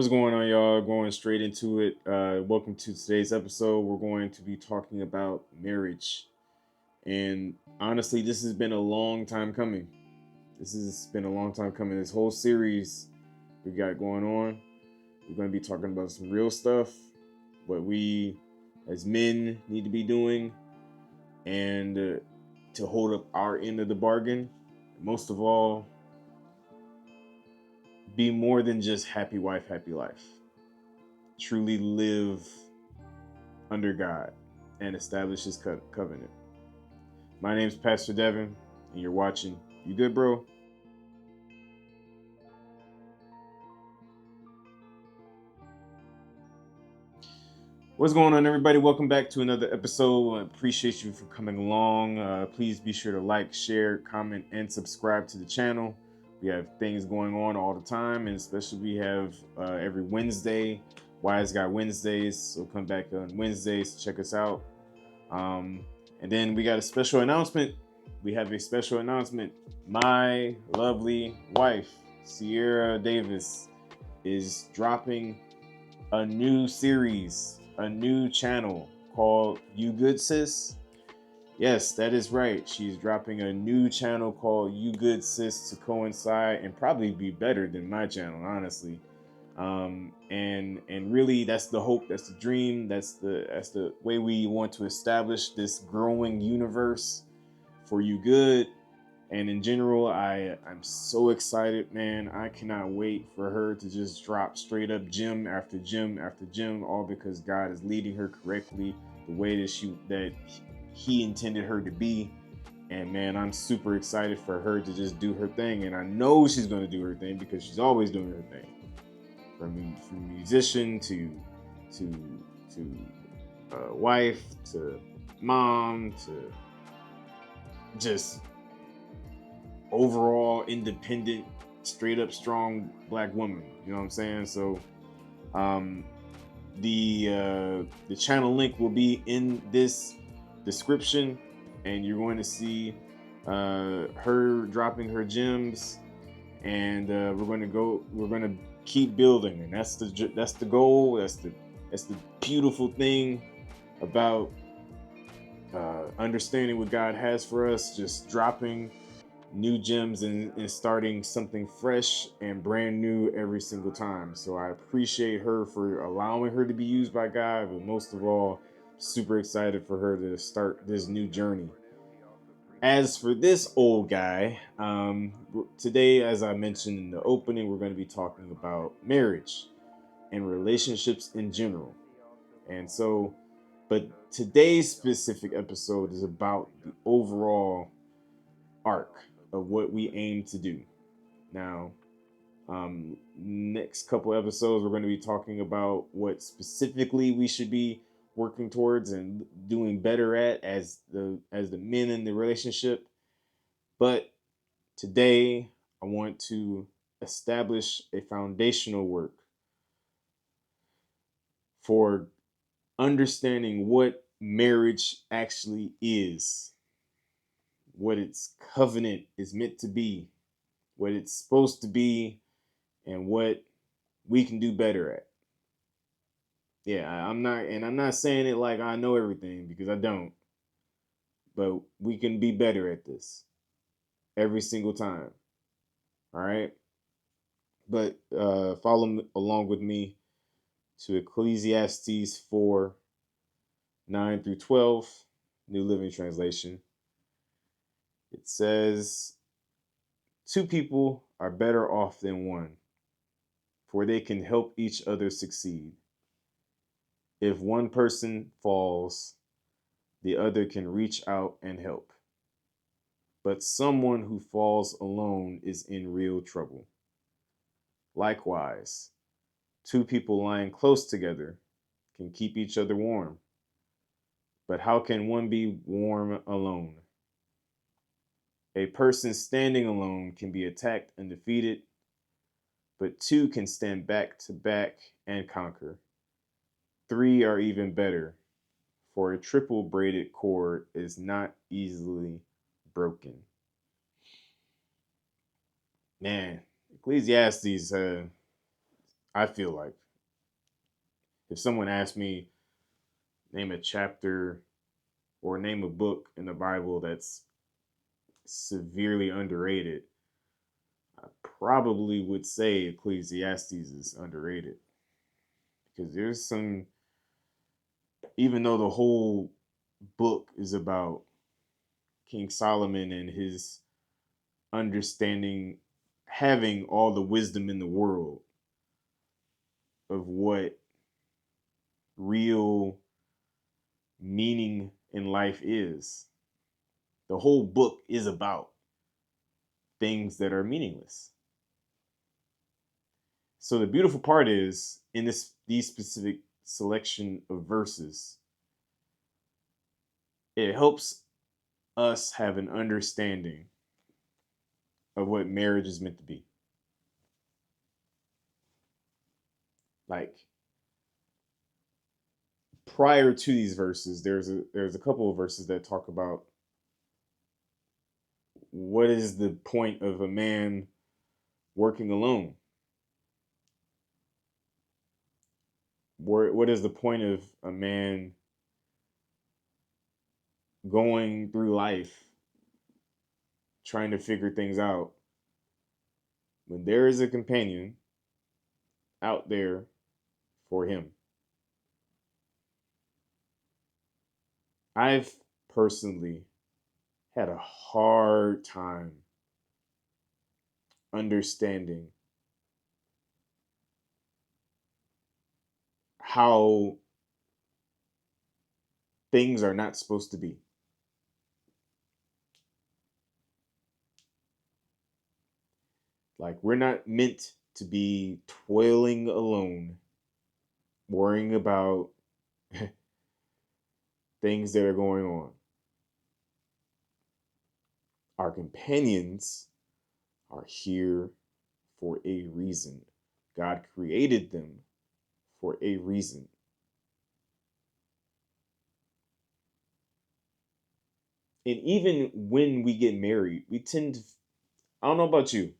What's going on, y'all? Going straight into it. Welcome to today's episode. We're going to be talking about marriage. And honestly, this has been a long time coming. This has been a long time coming. This whole series we got going on, we're going to be talking about some real stuff, what we as men need to be doing, and to hold up our end of the bargain. Most of all, be more than just happy wife, happy life. Truly live under God and establish his covenant. My name's Pastor Devin, and you're watching. You good, bro? What's going on, everybody? Welcome back to another episode. I appreciate you for coming along. Please be sure to like, share, comment, and subscribe to the channel. We have things going on all the time, and especially we have every Wednesday, Wise Guy Wednesdays. So come back on Wednesdays to check us out. And then we got a special announcement. We have a special announcement. My lovely wife, Sierra Davis, is dropping a new series, a new channel called You Good Sis. Yes, that is right. She's dropping a new channel called You Good Sis to coincide and probably be better than my channel, honestly. And really, that's the hope, that's the dream, that's the way we want to establish this growing universe for You Good. And in general, I'm so excited, man. I cannot wait for her to just drop straight up gym after gym after gym, all because God is leading her correctly, the way that he intended her to be. And man, I'm super excited for her to just do her thing. And I know she's going to do her thing because she's always doing her thing. From musician to wife to mom to just overall independent, straight up strong black woman. You know what I'm saying? So um, the channel link will be in this description, and you're going to see her dropping her gems, and we're going to keep building, and that's the goal. That's the beautiful thing about understanding what God has for us. Just dropping new gems and starting something fresh and brand new every single time. So I appreciate her for allowing her to be used by God, but most of all, super excited for her to start this new journey. As for this old guy, today, as I mentioned in the opening, we're going to be talking about marriage and relationships in general. And so, but today's specific episode is about the overall arc of what we aim to do. Now, next couple episodes, we're going to be talking about what specifically we should be working towards and doing better at as the men in the relationship. But today, I want to establish a foundational work for understanding what marriage actually is, what its covenant is meant to be, what it's supposed to be, and what we can do better at. Yeah, I'm not saying it like I know everything because I don't, but we can be better at this every single time. All right. But follow along with me to Ecclesiastes 4 9 through 12, New Living Translation. It says, two people are better off than one, for they can help each other succeed. If one person falls, the other can reach out and help. But someone who falls alone is in real trouble. Likewise, two people lying close together can keep each other warm. But how can one be warm alone? A person standing alone can be attacked and defeated, but two can stand back to back and conquer. Three are even better, for a triple braided cord is not easily broken. Man, Ecclesiastes I feel like if someone asked me name a chapter or name a book in the Bible that's severely underrated, I probably would say Ecclesiastes is underrated because there's some, even though the whole book is about King Solomon and his understanding, having all the wisdom in the world of what real meaning in life is. The whole book is about things that are meaningless. So the beautiful part is in these specific selection of verses, it helps us have an understanding of what marriage is meant to be. Like prior to these verses, there's a couple of verses that talk about what is the point of a man working alone? What is the point of a man going through life trying to figure things out when there is a companion out there for him? I've personally had a hard time understanding how things are not supposed to be. Like, we're not meant to be toiling alone, worrying about things that are going on. Our companions are here for a reason. God created them for a reason. And even when we get married, we tend to, I don't know about you,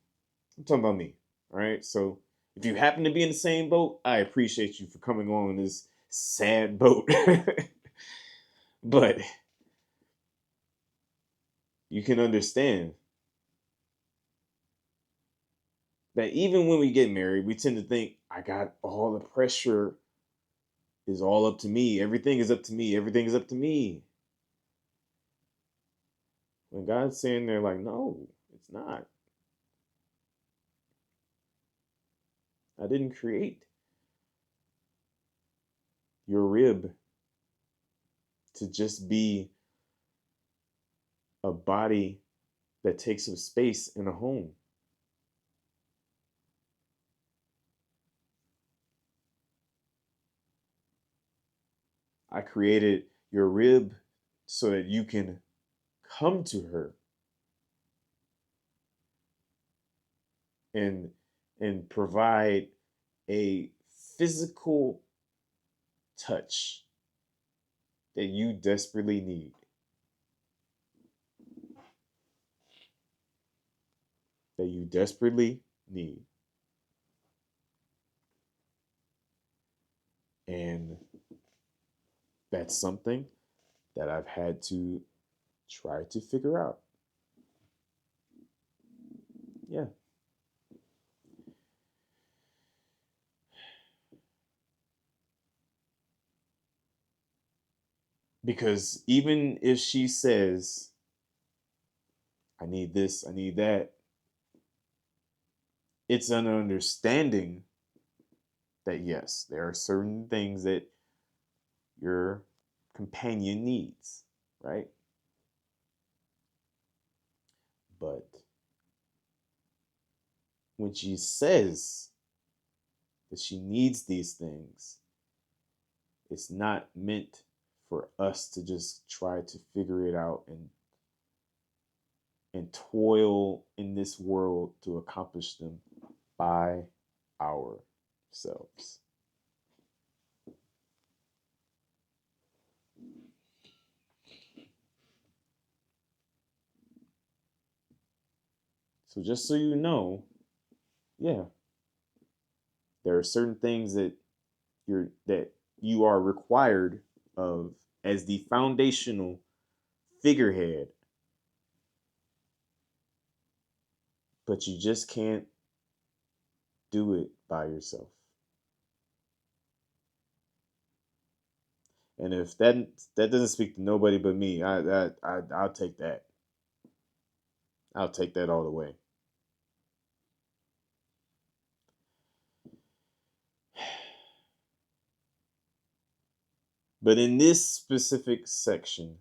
I'm talking about me. All right. So if you happen to be in the same boat, I appreciate you for coming on this sad boat. But you can understand that even when we get married, we tend to think, I got all the pressure is all up to me. Everything is up to me. Everything is up to me. When God's saying there, like, no, it's not. I didn't create your rib to just be a body that takes up space in a home. I created your rib so that you can come to her and provide a physical touch that you desperately need. That you desperately need. And that's something that I've had to try to figure out. Yeah. Because even if she says, I need this, I need that, it's an understanding that yes, there are certain things that your companion needs, right? But when she says that she needs these things, it's not meant for us to just try to figure it out and toil in this world to accomplish them by ourselves. So just so you know, yeah, There are certain things that you are required of as the foundational figurehead, but you just can't do it by yourself. And if that doesn't speak to nobody but me, I'll take that. I'll take that all the way. But in this specific section,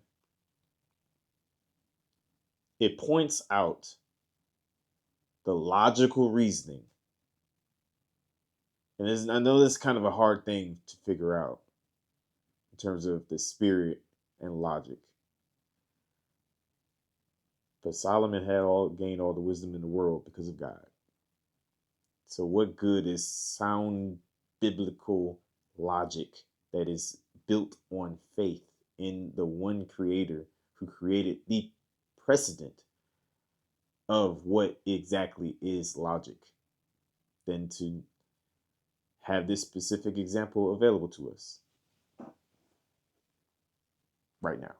it points out the logical reasoning. And I know this is kind of a hard thing to figure out in terms of the spirit and logic. But Solomon had all gained all the wisdom in the world because of God. So what good is sound biblical logic that is built on faith in the one creator who created the precedent of what exactly is logic than to have this specific example available to us right now?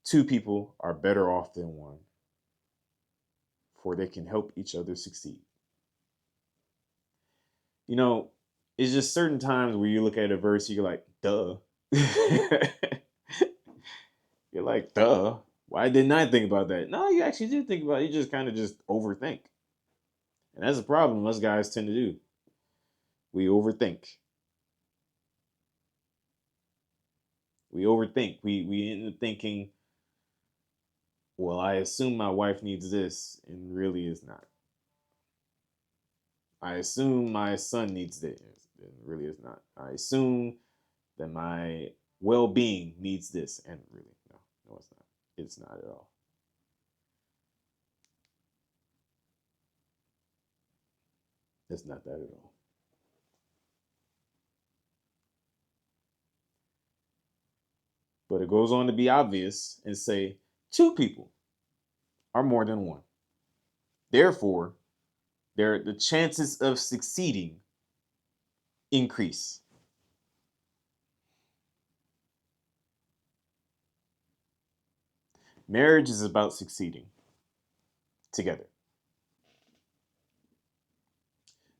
Two people are better off than one, for they can help each other succeed. You know, it's just certain times where you look at a verse, you're like, duh. You're like, duh. Why didn't I think about that? No, you actually did think about it. You just kind of just overthink. And that's a problem us guys tend to do. We overthink. We overthink. We end up thinking, well, I assume my wife needs this, and really is not. I assume my son needs this, and really is not. I assume that my well-being needs this, and really, no, it's not. It's not at all. It's not that at all. But it goes on to be obvious and say two people are more than one. Therefore, the chances of succeeding increase. Marriage is about succeeding together.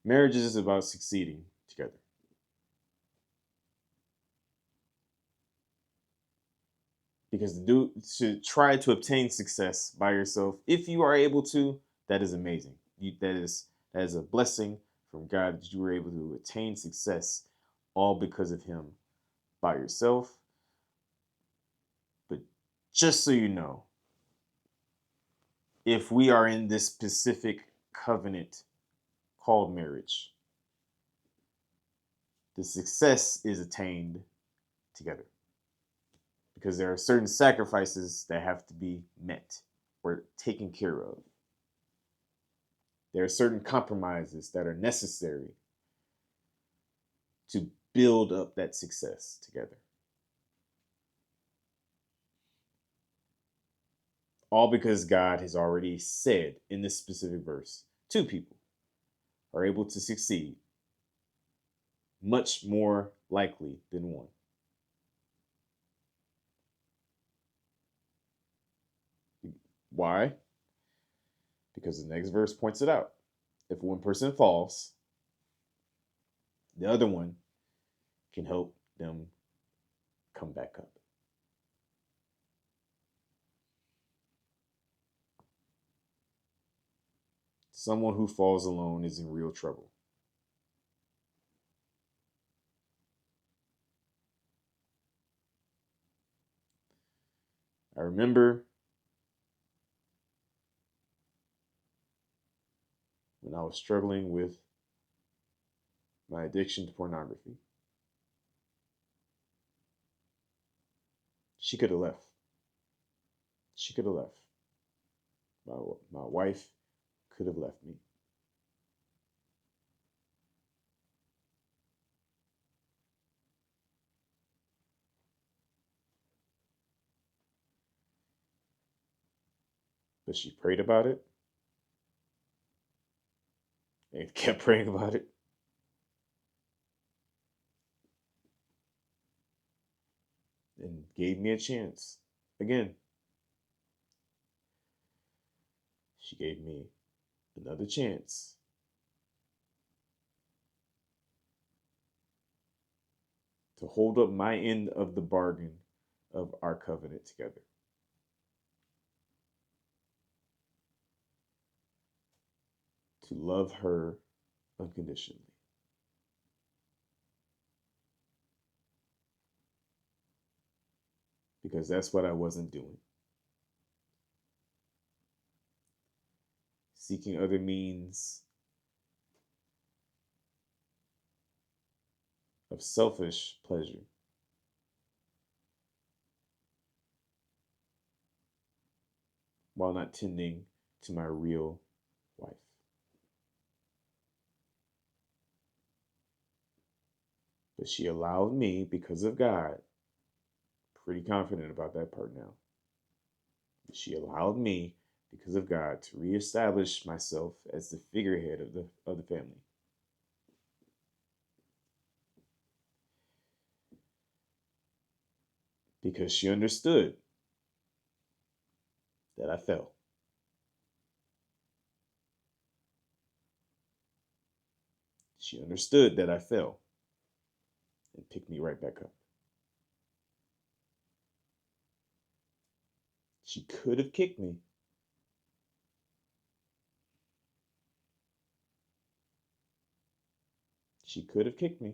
Marriage is about succeeding together. Because to try to obtain success by yourself, if you are able to, that is amazing. That is a blessing from God that you were able to attain success all because of Him by yourself. But just so you know, if we are in this specific covenant called marriage, the success is attained together because there are certain sacrifices that have to be met or taken care of. There are certain compromises that are necessary to build up that success together. All because God has already said in this specific verse, two people are able to succeed much more likely than one. Why? Because the next verse points it out. If one person falls, the other one can help them come back up. Someone who falls alone is in real trouble. I remember when I was struggling with my addiction to pornography. She could have left. She could have left. My wife could have left me. But she prayed about it. and kept praying about it. And gave me a chance. Again, she gave me another chance to hold up my end of the bargain of our covenant together. To love her unconditionally. Because that's what I wasn't doing. Seeking other means of selfish pleasure. While not tending to my real wife. But she allowed me, because of God, pretty confident about that part now. She allowed me, because of God, to reestablish myself as the figurehead of the family. Because she understood that I fell. She understood that I fell and picked me right back up. She could have kicked me. She could have kicked me.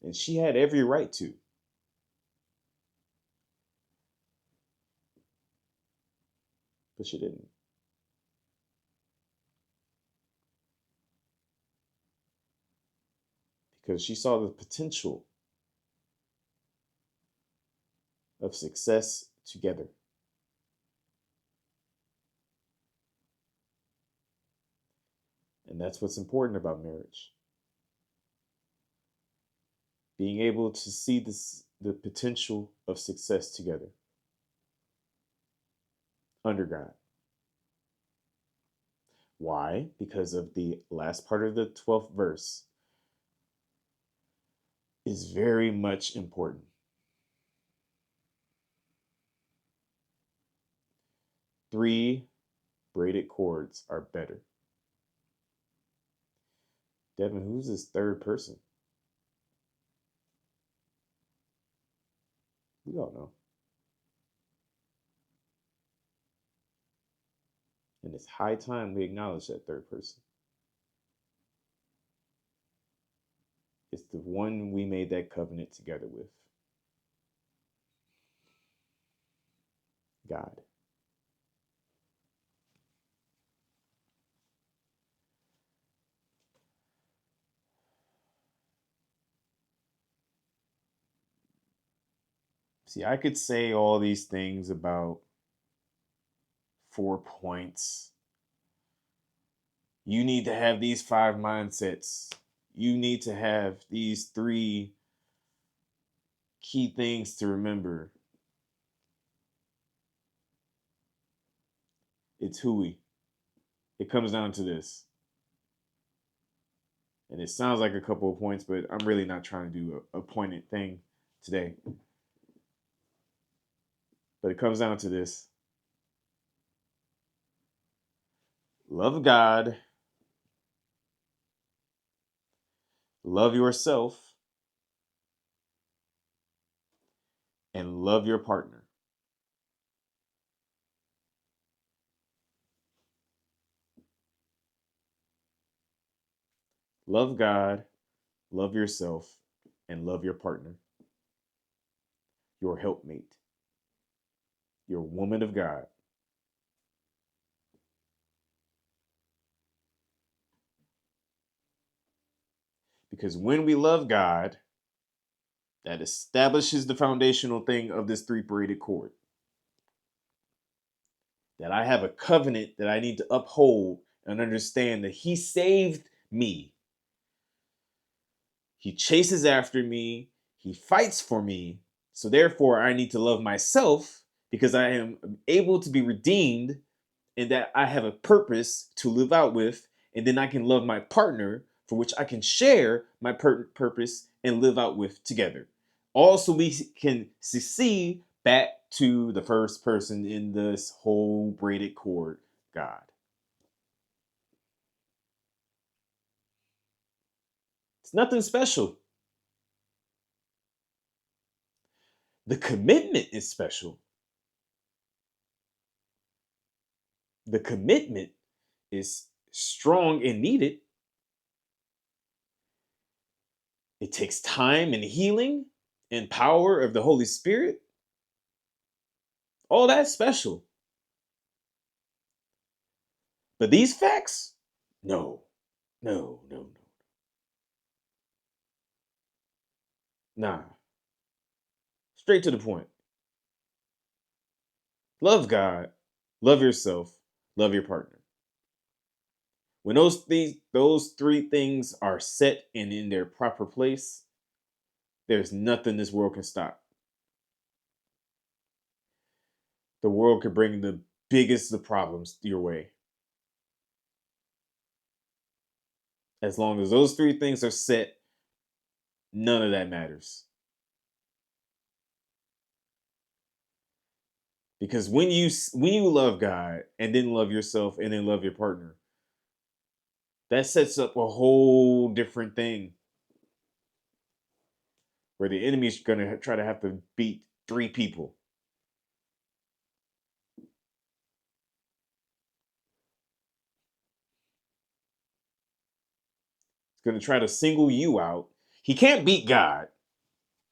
And she had every right to. But she didn't. Because she saw the potential of success together. And that's what's important about marriage. Being able to see the potential of success together under God. Why? Because of the last part of the 12th verse is very much important. Three braided cords are better. Devin, who's this third person? We don't know. And it's high time we acknowledge that third person. It's the one we made that covenant together with. God. See, I could say all these things about 4 points. You need to have these 5 mindsets. You need to have these 3 key things to remember. It's hooey. It comes down to this. And it sounds like a couple of points, but I'm really not trying to do a pointed thing today. But it comes down to this. Love God. Love yourself. And love your partner. Love God. Love yourself. And love your partner. Your helpmate. Your woman of God. Because when we love God, that establishes the foundational thing of this 3 braided cord. That I have a covenant that I need to uphold and understand that He saved me. He chases after me. He fights for me. So therefore, I need to love myself because I am able to be redeemed and that I have a purpose to live out with, and then I can love my partner for which I can share my purpose and live out with together. Also, we can succeed back to the first person in this whole braided cord, God. It's nothing special. The commitment is special. The commitment is strong and needed. It takes time and healing and power of the Holy Spirit. All that's special. But these facts, no, no, no, no. Nah. Straight to the point. Love God, love yourself, love your partner. When those three things are set and in their proper place, there's nothing this world can stop. The world could bring the biggest of problems your way. As long as those three things are set, none of that matters. Because when you love God and then love yourself and then love your partner, that sets up a whole different thing where the enemy's going to try to have to beat three people. He's going to try to single you out. He can't beat God.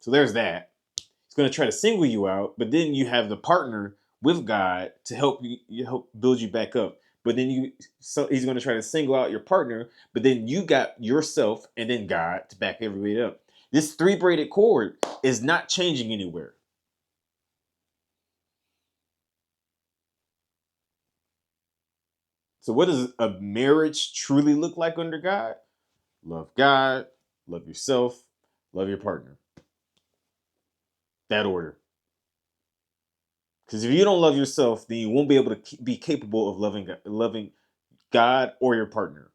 So there's that. He's going to try to single you out, but then you have the partner with God to help you help build you back up. But then he's going to try to single out your partner, but then you got yourself and then God to back everybody up. This three braided cord is not changing anywhere. So what does a marriage truly look like under God? Love God, love yourself, love your partner. That order. Because if you don't love yourself, then you won't be able to be capable of loving God or your partner.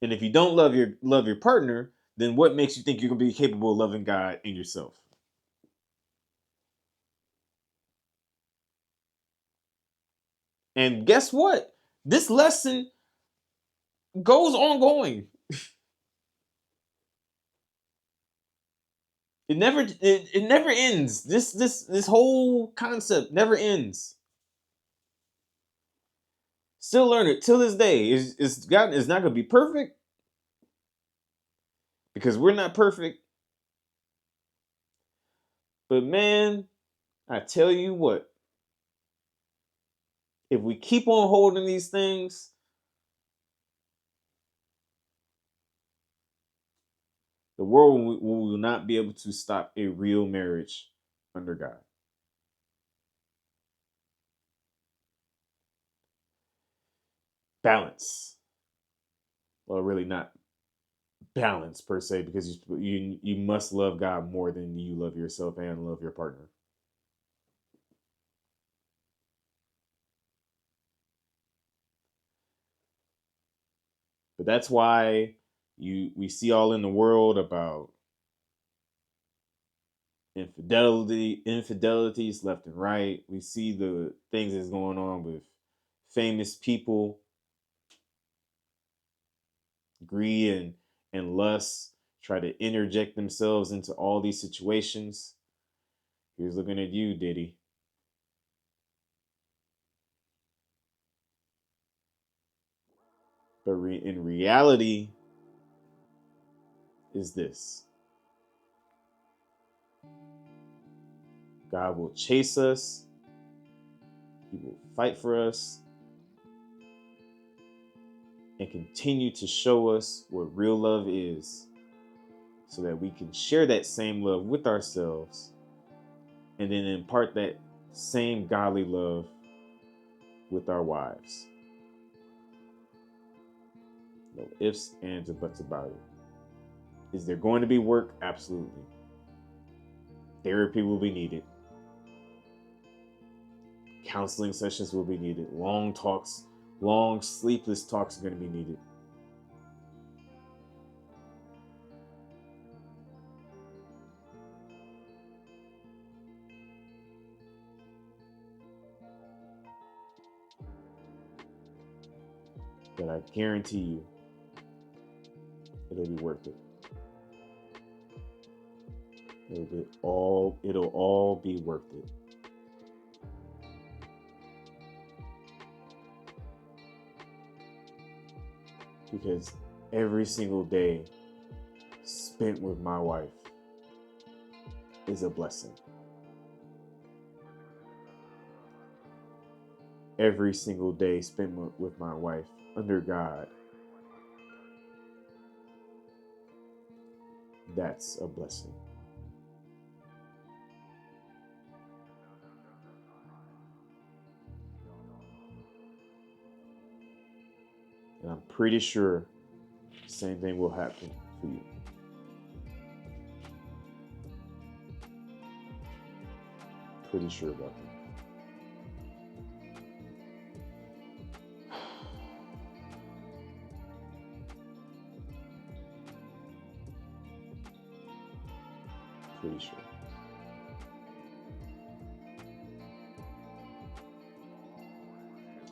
And if you don't love your partner, then what makes you think you're gonna be capable of loving God and yourself? And guess what? This lesson goes ongoing. It never ends. This whole concept never ends. Still learn it till this day. It's not gonna be perfect because we're not perfect. But man, I tell you what, if we keep on holding these things, the world will not be able to stop a real marriage under God. Balance. Well, really not balance per se, because you must love God more than you love yourself and love your partner. But that's why we see all in the world about infidelities left and right. We see the things that's going on with famous people, greed and lust try to interject themselves into all these situations. Here's looking at you, Diddy. But in reality, is this: God will chase us, He will fight for us, and continue to show us what real love is so that we can share that same love with ourselves and then impart that same godly love with our wives. No ifs, ands, or buts about it. Is there going to be work? Absolutely. Therapy will be needed. counseling sessions will be needed. Long talks, long sleepless talks are going to be needed. But I guarantee you, it'll be worth it. It'll all be worth it. Because every single day spent with my wife is a blessing. Every single day spent with my wife under God, that's a blessing. And I'm pretty sure the same thing will happen for you. Pretty sure about that. Pretty sure.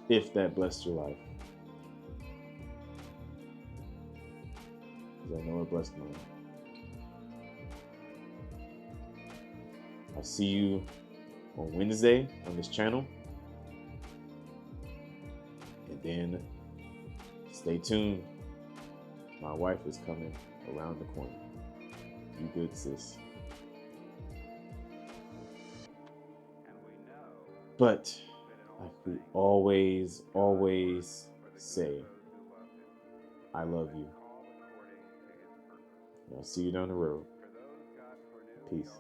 If that blessed your life. Because I know it blessed mine. I'll see you on Wednesday on this channel. And then stay tuned. My wife is coming around the corner. You good, sis. But like we always say, I love you. And I'll see you down the road. Peace.